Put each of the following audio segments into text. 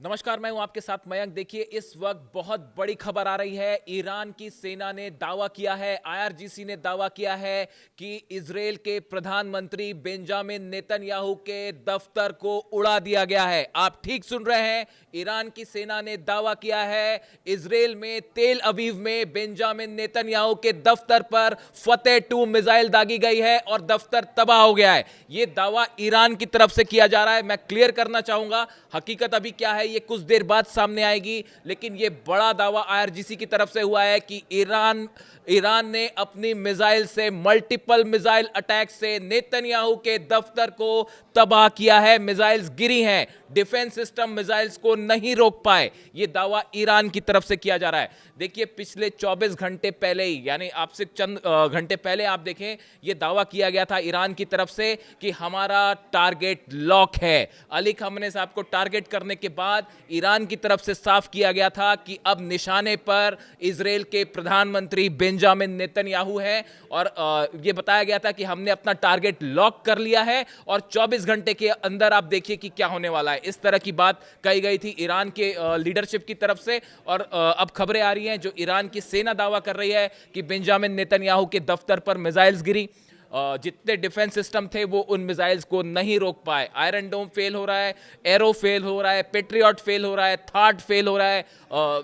नमस्कार, मैं हूं आपके साथ मयंक। देखिए, इस वक्त बहुत बड़ी खबर आ रही है। ईरान की सेना ने दावा किया है, आईआरजीसी ने दावा किया है कि इजराइल के प्रधानमंत्री बेंजामिन नेतन्याहू के दफ्तर को उड़ा दिया गया है। आप ठीक सुन रहे हैं, ईरान की सेना ने दावा किया है इजराइल में तेल अवीव में बेंजामिन नेतन्याहू के दफ्तर पर फतेह 2 मिसाइल दागी गई है और दफ्तर तबाह हो गया है। यह दावा ईरान की तरफ से किया जा रहा है। मैं क्लियर करना चाहूंगा, हकीकत अभी क्या है ये कुछ देर बाद सामने आएगी, लेकिन ये बड़ा दावा आईआरजीसी की तरफ से हुआ है कि ईरान ने अपनी मिसाइल से, मल्टीपल मिसाइल अटैक से नेतन्याहू के दफ्तर को तबाह किया है। मिसाइल्स गिरी हैं, डिफेंस सिस्टम मिसाइल्स को नहीं रोक पाए। यह दावा ईरान की तरफ से किया जा रहा है। देखिए, पिछले 24 घंटे पहले ही, यानी आपसे चंद घंटे पहले आप देखें, यह दावा किया गया था ईरान की तरफ से कि हमारा टारगेट लॉक है। अली खamenei साहब को टारगेट करने के बाद ईरान की तरफ से साफ किया गया था कि अब निशाने पर इजराइल के प्रधानमंत्री बेंजामिन नेतन्याहू हैं और यह बताया गया था कि हमने अपना टारगेट लॉक कर लिया है और 24 घंटे के अंदर आप देखिए कि क्या होने वाला है। इस तरह की बात कही गई थी ईरान के लीडरशिप की तरफ से। और अब खबरें आ रही हैं, जो ईरान की सेना दावा कर रही है कि बेंजामिन नेतन्याहू के दफ्तर पर मिसाइल्स गिरी। जितने डिफेंस सिस्टम थे वो उन मिसाइल्स को नहीं रोक पाए। आयरन डोम फेल हो रहा है, एरो फेल हो रहा है, पेट्रियट फेल हो रहा है, थार्ड फेल हो रहा है।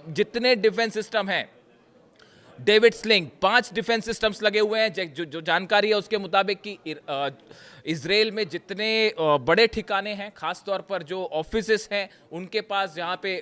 जितने डिफेंस सिस्टम हैं, डेविड स्लिंग, 5 डिफेंस सिस्टम्स लगे हुए हैं। जो जानकारी है उसके मुताबिक कि इजराइल में जितने बड़े ठिकाने हैं, खासतौर पर जो ऑफिसेस हैं उनके पास, जहाँ पे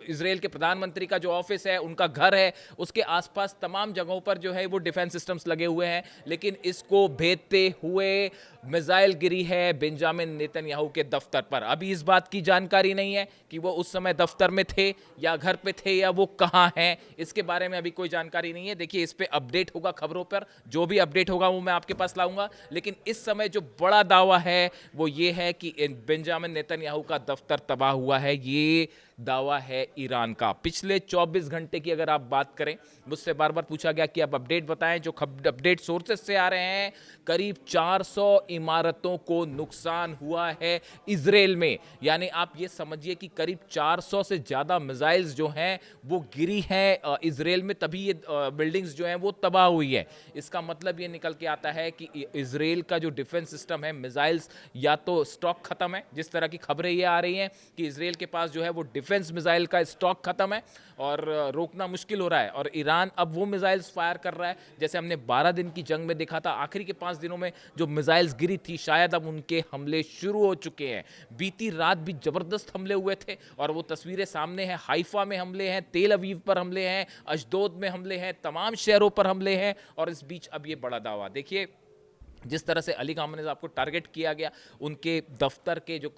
इजराइल के प्रधानमंत्री का जो ऑफिस है, उनका घर है, उसके आसपास तमाम जगहों पर जो है वो डिफेंस सिस्टम्स लगे हुए हैं। लेकिन इसको भेदते हुए मिसाइल गिरी है बेंजामिन नेतन्याहू के दफ्तर पर। अभी इस बात की जानकारी नहीं है कि वो उस समय दफ्तर में थे या घर पे थे या वो कहाँ हैं। इसके बारे में अभी कोई जानकारी नहीं है। देखिए, इस पे अपडेट होगा खबरों पर, जो भी अपडेट होगा वो मैं आपके पास लाऊंगा। लेकिन इस समय जो बड़ा दावा है वो ये है कि बेंजामिन नेतन्याहू का दफ्तर तबाह हुआ है। ये दावा है ईरान का। पिछले 24 घंटे की अगर आप बात करें, मुझसे बार बार पूछा गया कि आप अपडेट बताएं। जो अपडेट सोर्सेस से आ रहे हैं, करीब 400 इमारतों को नुकसान हुआ है इजराइल में। यानी आप ये समझिए कि करीब 400 से ज़्यादा मिसाइल्स जो हैं वो गिरी हैं इजराइल में, तभी ये बिल्डिंग्स जो हैं वो तबाह हुई है। इसका मतलब ये निकल के आता है कि इजराइल का जो डिफेंस सिस्टम है, मिसाइल्स या तो स्टॉक खत्म है, जिस तरह की खबरें ये आ रही हैं कि इजराइल के पास जो है वो डिफेंस मिसाइल का स्टॉक खत्म है और रोकना मुश्किल हो रहा है। और ईरान अब वो मिसाइल्स फायर कर रहा है जैसे हमने 12 दिन की जंग में देखा था। आखिरी के 5 दिनों में जो मिसाइल्स गिरी थी, शायद अब उनके हमले शुरू हो चुके हैं। बीती रात भी जबरदस्त हमले हुए थे और वो तस्वीरें सामने हैं। हाइफा में हमले हैं, तेल अवीव पर हमले हैं, अशदोद में हमले हैं, तमाम शहरों पर हमले हैं। और इस बीच अब ये बड़ा दावा, देखिए जिस तरह से अली खamenei साहब को टारगेट किया गया, उनके दफ्तर के जो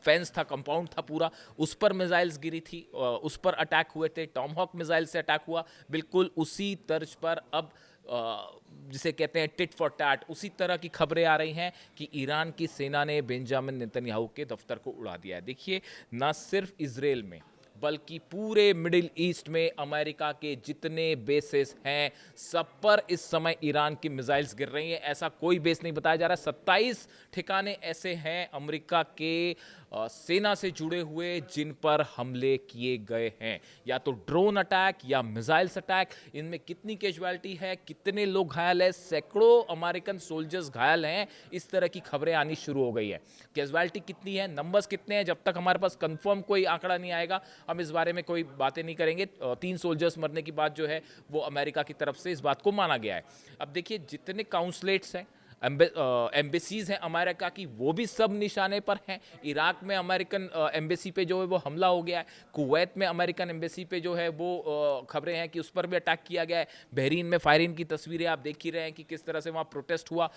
फेंस था, कंपाउंड था पूरा, उस पर मिसाइल्स गिरी थी, उस पर अटैक हुए थे। टॉमहॉक मिसाइल से अटैक हुआ। बिल्कुल उसी तर्ज पर अब जिसे कहते हैं टिट फॉर टैट, उसी तरह की खबरें आ रही हैं कि ईरान की सेना ने बेंजामिन नेतन्याहू के दफ्तर को उड़ा दिया है। देखिए, ना सिर्फ इजराइल में बल्कि पूरे मिडिल ईस्ट में अमेरिका के जितने बेसेस हैं, सब पर इस समय ईरान की मिसाइल्स गिर रही हैं। ऐसा कोई बेस नहीं बताया जा रहा। 27 ठिकाने ऐसे हैं अमेरिका के सेना से जुड़े हुए जिन पर हमले किए गए हैं, या तो ड्रोन अटैक या मिसाइल्स अटैक। इनमें कितनी कैजुअलिटी है, कितने लोग घायल हैं, सैकड़ों अमेरिकन सोल्जर्स घायल हैं, इस तरह की खबरें आनी शुरू हो गई है। कैजुअलिटी कितनी है, नंबर्स कितने हैं, जब तक हमारे पास कंफर्म कोई आंकड़ा नहीं आएगा हम इस बारे में कोई बातें नहीं करेंगे। 3 सोल्जर्स मरने की बात जो है वो अमेरिका की तरफ से इस बात को माना गया है। अब देखिए, जितने काउंसलेट्स हैं, एम्बेसीज हैं अमेरिका की, वो भी सब निशाने पर हैं। इराक में अमेरिकन एम्बेसी पे जो है वो हमला हो गया है। कुवैत में अमेरिकन एम्बेसी पे जो है वो खबरें हैं कि उस पर भी अटैक किया गया है। बहरीन में फायरिंग की तस्वीरें आप देख ही रहे हैं कि किस तरह से वहाँ प्रोटेस्ट हुआ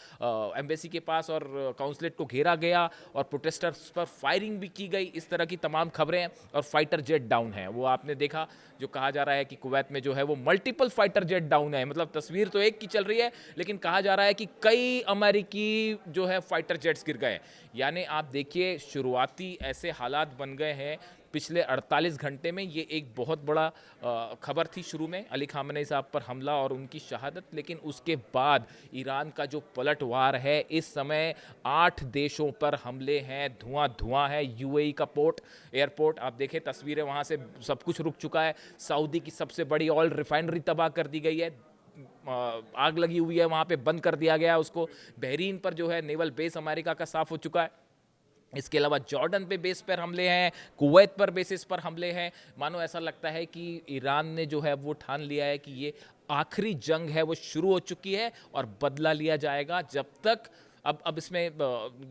एम्बेसी के पास और काउंसलेट को घेरा गया और प्रोटेस्टर्स पर फायरिंग भी की गई। इस तरह की तमाम खबरें हैं। और फाइटर जेट डाउन है, वो आपने देखा, जो कहा जा रहा है कि कुवैत में जो है वो मल्टीपल फाइटर जेट डाउन है। मतलब तस्वीर तो एक की चल रही है, लेकिन कहा जा रहा है कि कई अमेरिकी जो है फाइटर जेट्स गिर गए। यानी आप देखिए, शुरुआती ऐसे हालात बन गए हैं पिछले 48 घंटे में ये एक बहुत बड़ा खबर थी। शुरू में अली खामेनी साहब पर हमला और उनकी शहादत, लेकिन उसके बाद ईरान का जो पलटवार है, इस समय 8 देशों पर हमले हैं, धुआं धुआं है। यूएई का एयरपोर्ट आप देखें तस्वीरें, वहाँ से सब कुछ रुक चुका है। सऊदी की सबसे बड़ी ऑयल रिफाइनरी तबाह कर दी गई है, आग लगी हुई है, वहाँ पे बंद कर दिया गया उसको। बहरीन पर जो है नेवल बेस अमेरिका का साफ हो चुका है। इसके अलावा जॉर्डन पे बेस पर हमले हैं, कुवैत पर बेसिस पर हमले हैं। मानो ऐसा लगता है कि ईरान ने जो है वो ठान लिया है कि ये आखिरी जंग है वो शुरू हो चुकी है और बदला लिया जाएगा। जब तक अब इसमें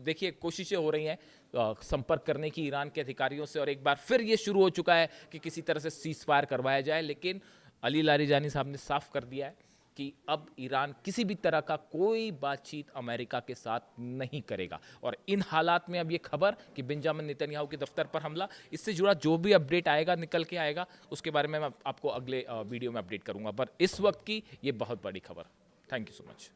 देखिए कोशिशें हो रही हैं संपर्क करने की ईरान के अधिकारियों से, और एक बार फिर ये शुरू हो चुका है कि किसी तरह से सीज फायर करवाया जाए। लेकिन अली लारिजानी साहब ने साफ कर दिया है कि अब ईरान किसी भी तरह का कोई बातचीत अमेरिका के साथ नहीं करेगा। और इन हालात में अब ये खबर कि बेंजामिन नेतन्याहू के दफ्तर पर हमला, इससे जुड़ा जो भी अपडेट आएगा, निकल के आएगा, उसके बारे में मैं आपको अगले वीडियो में अपडेट करूंगा। पर इस वक्त की ये बहुत बड़ी खबर। Thank you so much.